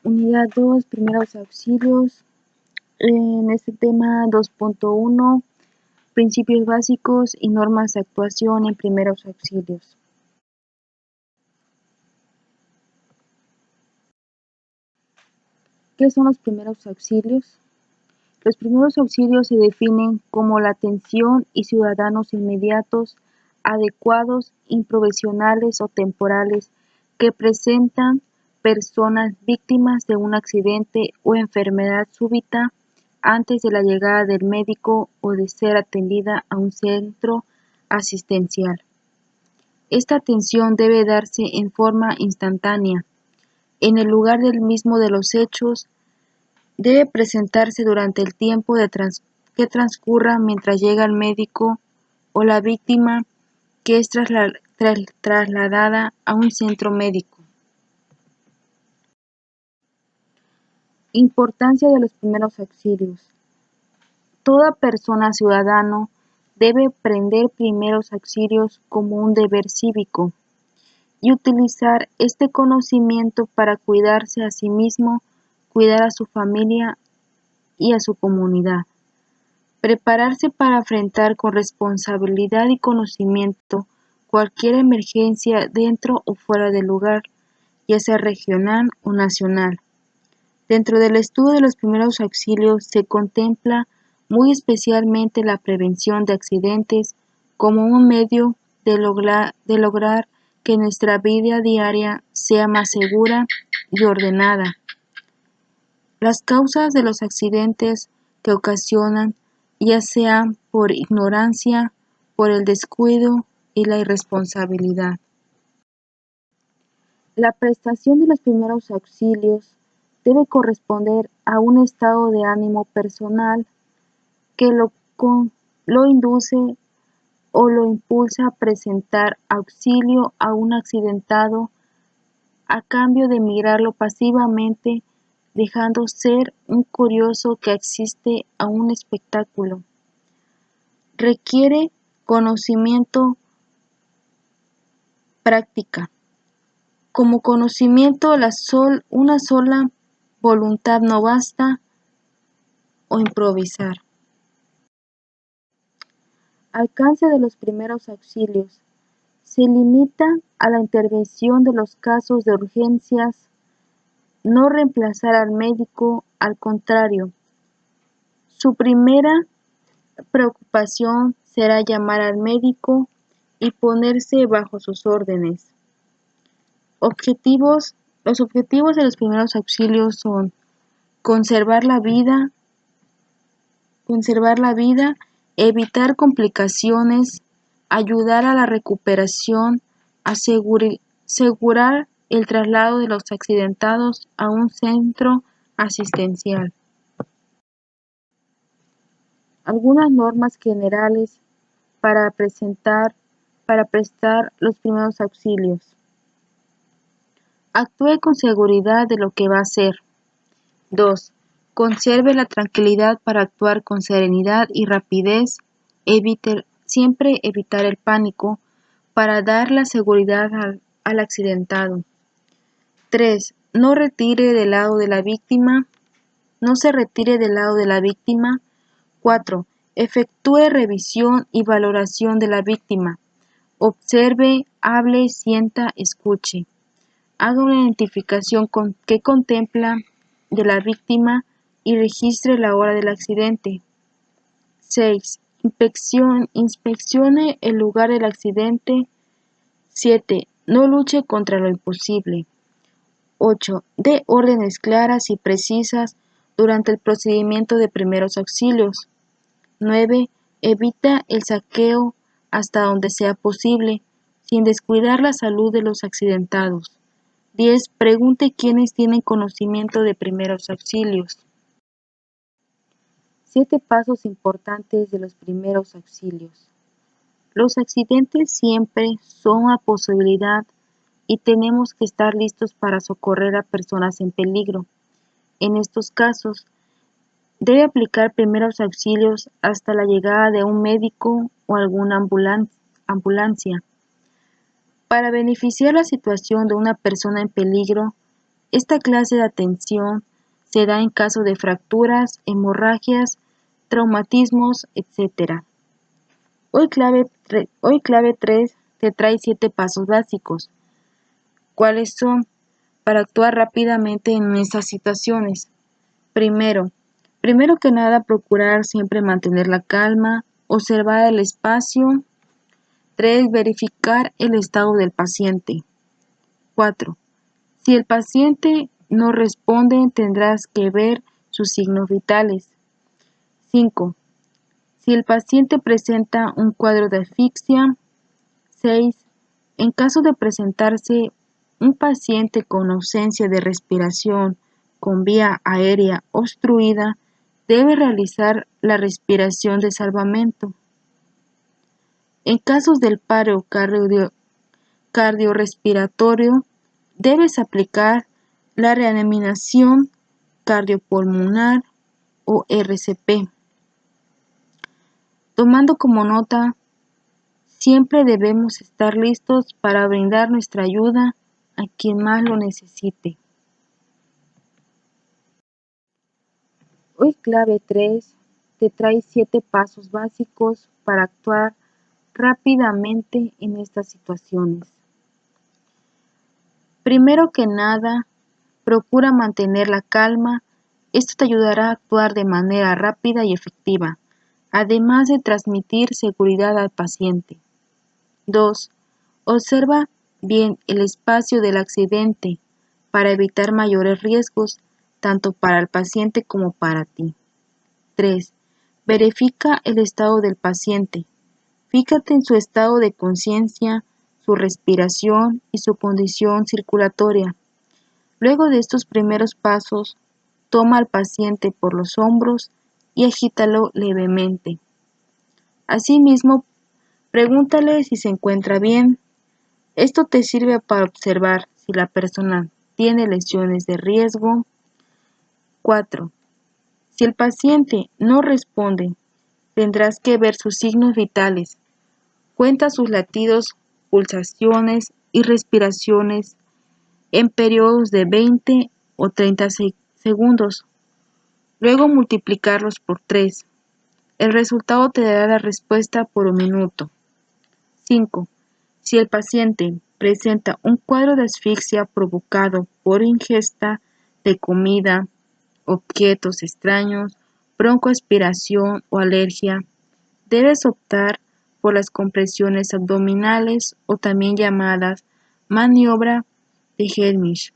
Unidad 2, primeros auxilios. En este tema 2.1, principios básicos y normas de actuación en primeros auxilios. ¿Qué son los primeros auxilios? Los primeros auxilios se definen como la atención y ciudadanos inmediatos, adecuados, improvisionales o temporales que presentan personas víctimas de un accidente o enfermedad súbita antes de la llegada del médico o de ser atendida a un centro asistencial. Esta atención debe darse en forma instantánea, en el lugar del mismo de los hechos. Debe presentarse durante el tiempo que transcurra mientras llega el médico o la víctima que es trasladada a un centro médico. Importancia de los primeros auxilios. Toda persona ciudadano debe aprender primeros auxilios como un deber cívico y utilizar este conocimiento para cuidarse a sí mismo, cuidar a su familia y a su comunidad. Prepararse para enfrentar con responsabilidad y conocimiento cualquier emergencia dentro o fuera del lugar, ya sea regional o nacional. Dentro del estudio de los primeros auxilios se contempla muy especialmente la prevención de accidentes como un medio de lograr que nuestra vida diaria sea más segura y ordenada. Las causas de los accidentes que ocasionan, ya sean por ignorancia, por el descuido y la irresponsabilidad. La prestación de los primeros auxilios debe corresponder a un estado de ánimo personal que lo induce o lo impulsa a presentar auxilio a un accidentado a cambio de mirarlo pasivamente, dejando ser un curioso que asiste a un espectáculo. Requiere conocimiento, práctica. Como conocimiento, una sola voluntad no basta, o improvisar. Alcance de los primeros auxilios. Se limita a la intervención de los casos de urgencias, no reemplazar al médico, al contrario. Su primera preocupación será llamar al médico y ponerse bajo sus órdenes. Los objetivos de los primeros auxilios son conservar la vida, evitar complicaciones, ayudar a la recuperación, asegurar el traslado de los accidentados a un centro asistencial. Algunas normas generales para prestar los primeros auxilios. Actúe con seguridad de lo que va a hacer. 2. Conserve la tranquilidad para actuar con serenidad y rapidez. Siempre evitar el pánico para dar la seguridad al accidentado. 3. No se retire del lado de la víctima. 4. Efectúe revisión y valoración de la víctima. Observe, hable, sienta, escuche. Haga una identificación que contempla de la víctima y registre la hora del accidente. 6. Inspeccione el lugar del accidente. 7. No luche contra lo imposible. 8. Dé órdenes claras y precisas durante el procedimiento de primeros auxilios. 9. Evita el saqueo hasta donde sea posible, sin descuidar la salud de los accidentados. 10. Pregunte quiénes tienen conocimiento de primeros auxilios. 7 pasos importantes de los primeros auxilios. Los accidentes siempre son una posibilidad y tenemos que estar listos para socorrer a personas en peligro. En estos casos, debe aplicar primeros auxilios hasta la llegada de un médico o alguna ambulancia. Para beneficiar la situación de una persona en peligro, Esta clase de atención se da en caso de fracturas, hemorragias, traumatismos, etc. Hoy clave 3 te trae 7 pasos básicos. ¿Cuáles son? Para actuar rápidamente en estas situaciones. Primero que nada, procurar siempre mantener la calma, observar el espacio. 3. Verificar el estado del paciente. 4. Si el paciente no responde, tendrás que ver sus signos vitales. 5. Si el paciente presenta un cuadro de asfixia. 6. En caso de presentarse un paciente con ausencia de respiración con vía aérea obstruida, debe realizar la respiración de salvamento. En casos del paro cardiorrespiratorio, debes aplicar la reanimación cardiopulmonar o RCP. Tomando como nota, siempre debemos estar listos para brindar nuestra ayuda a quien más lo necesite. Hoy clave 3 te trae 7 pasos básicos para actuar rápidamente en estas situaciones. Primero que nada, procura mantener la calma. Esto te ayudará a actuar de manera rápida y efectiva, además de transmitir seguridad al paciente. 2. Observa bien el espacio del accidente para evitar mayores riesgos, tanto para el paciente como para ti. 3. Verifica el estado del paciente. Fíjate en su estado de conciencia, su respiración y su condición circulatoria. Luego de estos primeros pasos, toma al paciente por los hombros y agítalo levemente. Asimismo, pregúntale si se encuentra bien. Esto te sirve para observar si la persona tiene lesiones de riesgo. 4. Si el paciente no responde, tendrás que ver sus signos vitales. Cuenta sus latidos, pulsaciones y respiraciones en periodos de 20 o 30 segundos. Luego multiplicarlos por 3. El resultado te dará la respuesta por un minuto. 5. Si el paciente presenta un cuadro de asfixia provocado por ingesta de comida, objetos extraños, broncoaspiración o alergia, debes optar por las compresiones abdominales o también llamadas maniobra de Heimlich.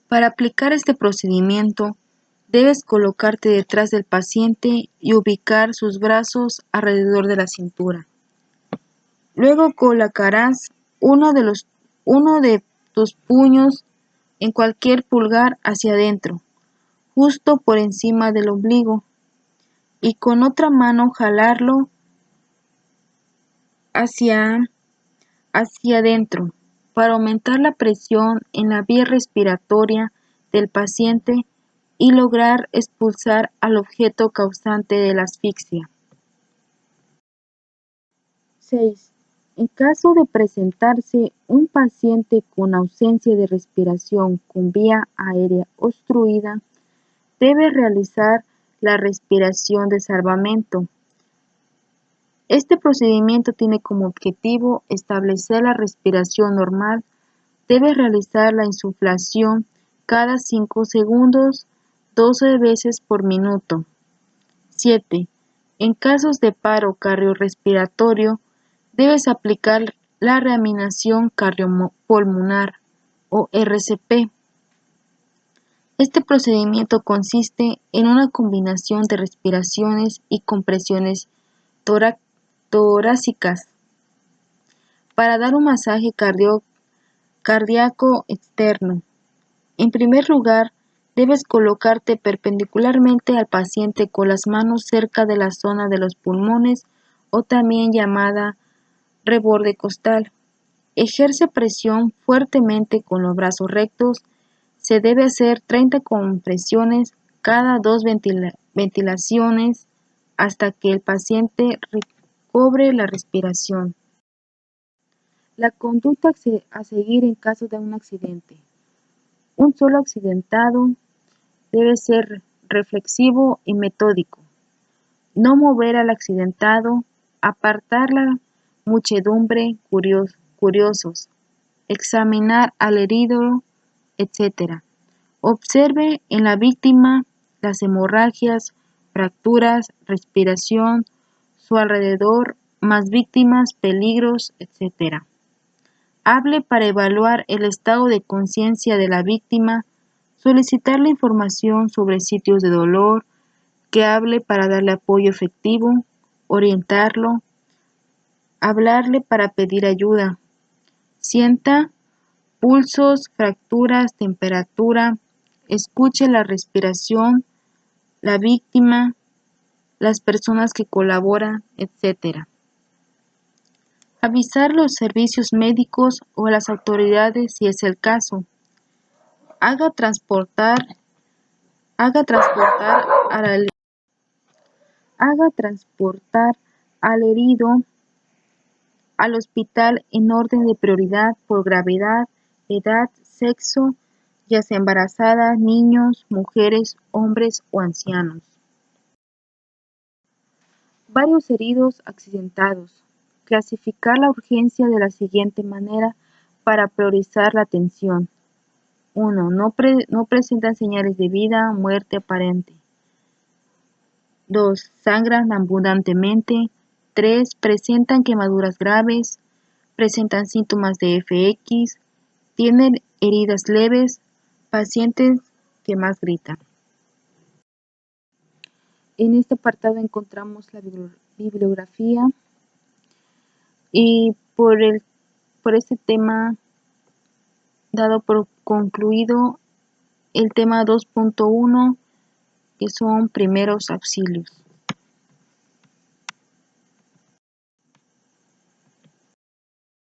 Para aplicar este procedimiento, debes colocarte detrás del paciente y ubicar sus brazos alrededor de la cintura. Luego colocarás uno de tus puños en cualquier pulgar hacia adentro, justo por encima del ombligo, y con otra mano jalarlo hacia adentro para aumentar la presión en la vía respiratoria del paciente y lograr expulsar al objeto causante de la asfixia. 6. En caso de presentarse un paciente con ausencia de respiración con vía aérea obstruida, debe realizar la respiración de salvamento. Este procedimiento tiene como objetivo establecer la respiración normal. Debe realizar la insuflación cada 5 segundos, 12 veces por minuto. 7. En casos de paro cardiorrespiratorio, debes aplicar la reanimación cardiopulmonar o RCP. Este procedimiento consiste en una combinación de respiraciones y compresiones torácicas para dar un masaje cardíaco externo. En primer lugar, debes colocarte perpendicularmente al paciente con las manos cerca de la zona de los pulmones o también llamada reborde costal. Ejerce presión fuertemente con los brazos rectos. Se debe hacer 30 compresiones cada 2 ventilaciones hasta que el paciente recobre la respiración. La conducta a seguir en caso de un accidente. Un solo accidentado debe ser reflexivo y metódico. No mover al accidentado, apartar la muchedumbre curiosos, examinar al herido, etc. Observe en la víctima las hemorragias, fracturas, respiración, su alrededor, más víctimas, peligros, etc. Hable para evaluar el estado de conciencia de la víctima, solicitarle información sobre sitios de dolor, que hable para darle apoyo efectivo, orientarlo, hablarle para pedir ayuda. Sienta pulsos, fracturas, temperatura, escuche la respiración, la víctima, las personas que colaboran, etc. Avisar a los servicios médicos o a las autoridades si es el caso. Haga transportar al herido al hospital en orden de prioridad por gravedad, edad, sexo, ya sea embarazadas, niños, mujeres, hombres o ancianos. Varios heridos accidentados. Clasificar la urgencia de la siguiente manera para priorizar la atención. 1. No presentan señales de vida, muerte aparente. 2. Sangran abundantemente. 3. Presentan quemaduras graves. Presentan síntomas de FX. Tienen heridas leves. Pacientes que más gritan. En este apartado encontramos la bibliografía y por este tema dado por concluido el tema 2.1 que son primeros auxilios.